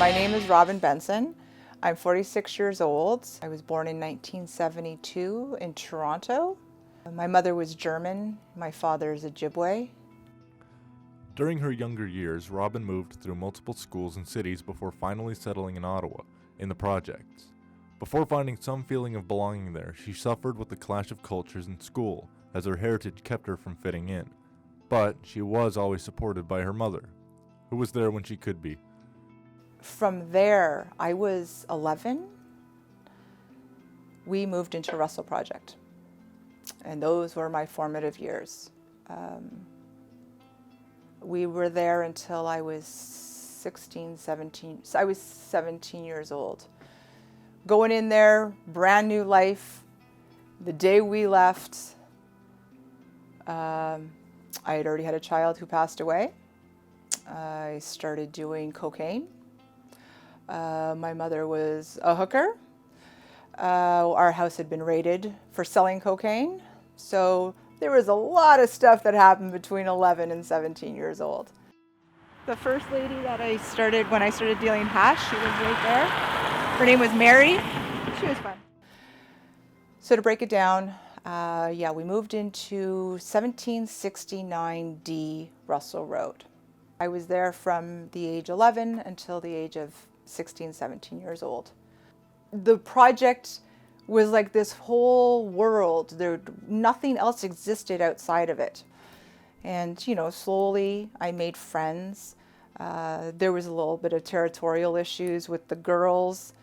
My name is Robin Benson. I'm 46 years old. I was born in 1972 in Toronto. My mother was German. My father is Ojibwe. During her younger years, Robin moved through multiple schools and cities before finally settling in Ottawa, in the projects. Before finding some feeling of belonging there, she suffered with the clash of cultures in school, as her heritage kept her from fitting in. But she was always supported by her mother, who was there when she could be. From there, I was 11. We moved into Russell Project, and those were my formative years. We were there until I was 16, 17. So I was 17 years old. Going in there, brand new life. The day we left, I had already had a child who passed away. I started doing cocaine. My mother was a hooker. Our house had been raided for selling cocaine. So there was a lot of stuff that happened between 11 and 17 years old. The first lady that when I started dealing hash, she was right there. Her name was Mary. She was fun. So to break it down, we moved into 1769D Russell Road. I was there from the age 11 until the age of 16, 17 years old. The project was like this whole world. Nothing else existed outside of it. And, slowly I made friends. There was a little bit of territorial issues with the girls.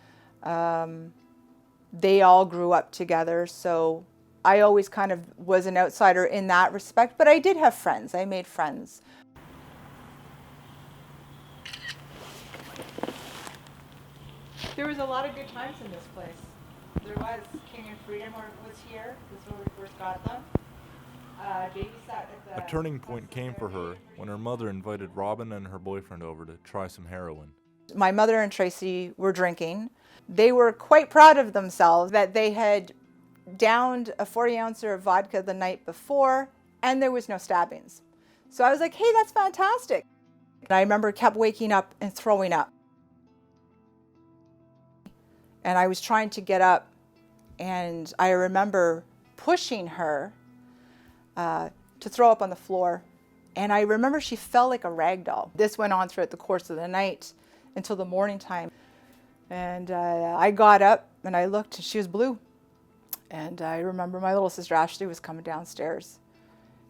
They all grew up together, so I always kind of was an outsider in that respect, but I did have friends. I made friends. There was a lot of good times in this place. There was. King and Freedom was here. This is where we first got them. A turning point came for her when her mother invited Robin and her boyfriend over to try some heroin. My mother and Tracy were drinking. They were quite proud of themselves that they had downed a 40-ouncer of vodka the night before, and there was no stabbings. So I was like, hey, that's fantastic. And I remember kept waking up and throwing up. And I was trying to get up, and I remember pushing her to throw up on the floor. And I remember she fell like a rag doll. This went on throughout the course of the night until the morning time. And I got up and I looked and she was blue. And I remember my little sister Ashley was coming downstairs.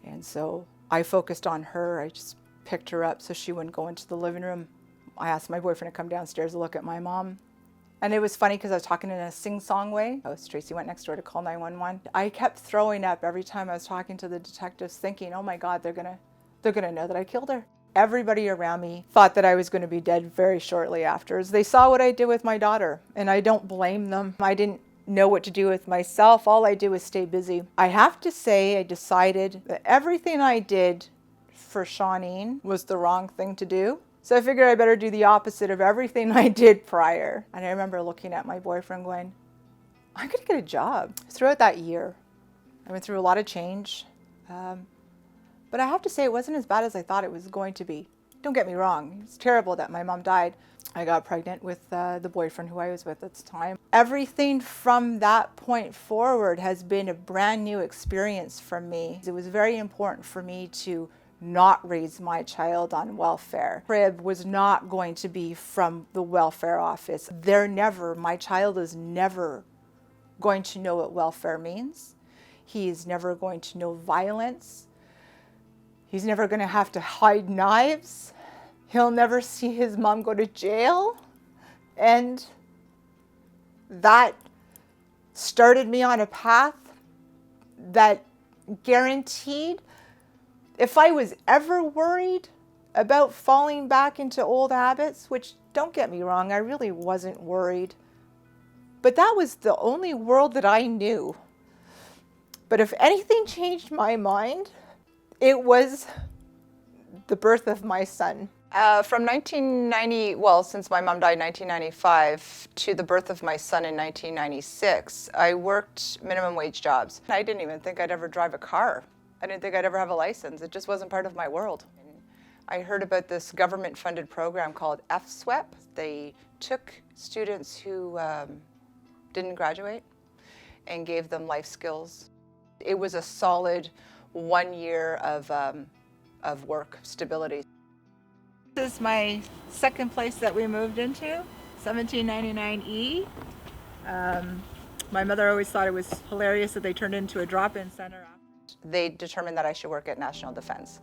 And so I focused on her. I just picked her up so she wouldn't go into the living room. I asked my boyfriend to come downstairs to look at my mom. And it was funny because I was talking in a sing-song way. Tracy went next door to call 911. I kept throwing up every time I was talking to the detectives, thinking, oh my God, they're gonna know that I killed her. Everybody around me thought that I was going to be dead very shortly after. They saw what I did with my daughter, and I don't blame them. I didn't know what to do with myself. All I did was stay busy. I have to say, I decided that everything I did for Shawneen was the wrong thing to do. So I figured I better do the opposite of everything I did prior. And I remember looking at my boyfriend going, I'm going to get a job. Throughout that year, I went through a lot of change. But I have to say it wasn't as bad as I thought it was going to be. Don't get me wrong, it's terrible that my mom died. I got pregnant with the boyfriend who I was with at the time. Everything from that point forward has been a brand new experience for me. It was very important for me to not raise my child on welfare. Crib was not going to be from the welfare office. My child is never going to know what welfare means. He is never going to know violence. He's never going to have to hide knives. He'll never see his mom go to jail. And that started me on a path that guaranteed if I was ever worried about falling back into old habits, which don't get me wrong, I really wasn't worried. But that was the only world that I knew. But if anything changed my mind, it was the birth of my son. From 1990, since my mom died in 1995, to the birth of my son in 1996, I worked minimum wage jobs. I didn't even think I'd ever drive a car. I didn't think I'd ever have a license. It just wasn't part of my world. I heard about this government-funded program called FSWEP. They took students who didn't graduate and gave them life skills. It was a solid 1 year of work stability. This is my second place that we moved into, 1799E. My mother always thought it was hilarious that they turned it into a drop-in center. They determined that I should work at National Defense.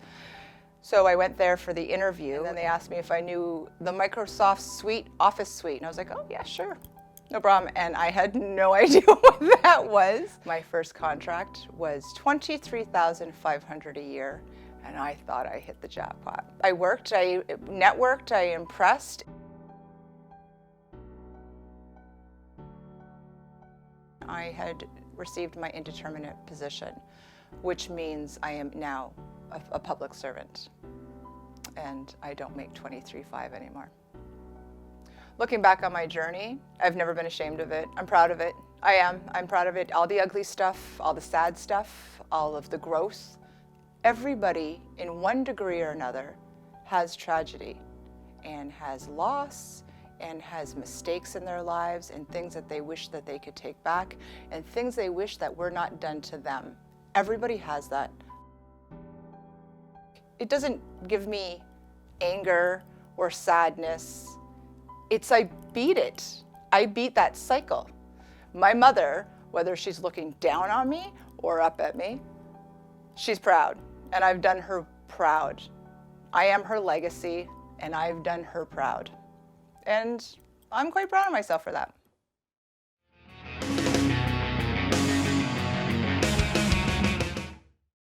So I went there for the interview, and then they asked me if I knew the Microsoft Suite, Office Suite, and I was like, oh yeah, sure, no problem. And I had no idea what that was. My first contract was $23,500 a year, and I thought I hit the jackpot. I worked, I networked, I impressed. I had received my indeterminate position, which means I am now a public servant, and I don't make $23,500 anymore. Looking back on my journey, I've never been ashamed of it. I'm proud of it. I am. I'm proud of it. All the ugly stuff, all the sad stuff, all of the growth. Everybody, in one degree or another, has tragedy and has loss and has mistakes in their lives and things that they wish that they could take back and things they wish that were not done to them. Everybody has that. It doesn't give me anger or sadness. It's I beat it. I beat that cycle. My mother, whether she's looking down on me or up at me, she's proud, and I've done her proud. I am her legacy, and I've done her proud. And I'm quite proud of myself for that.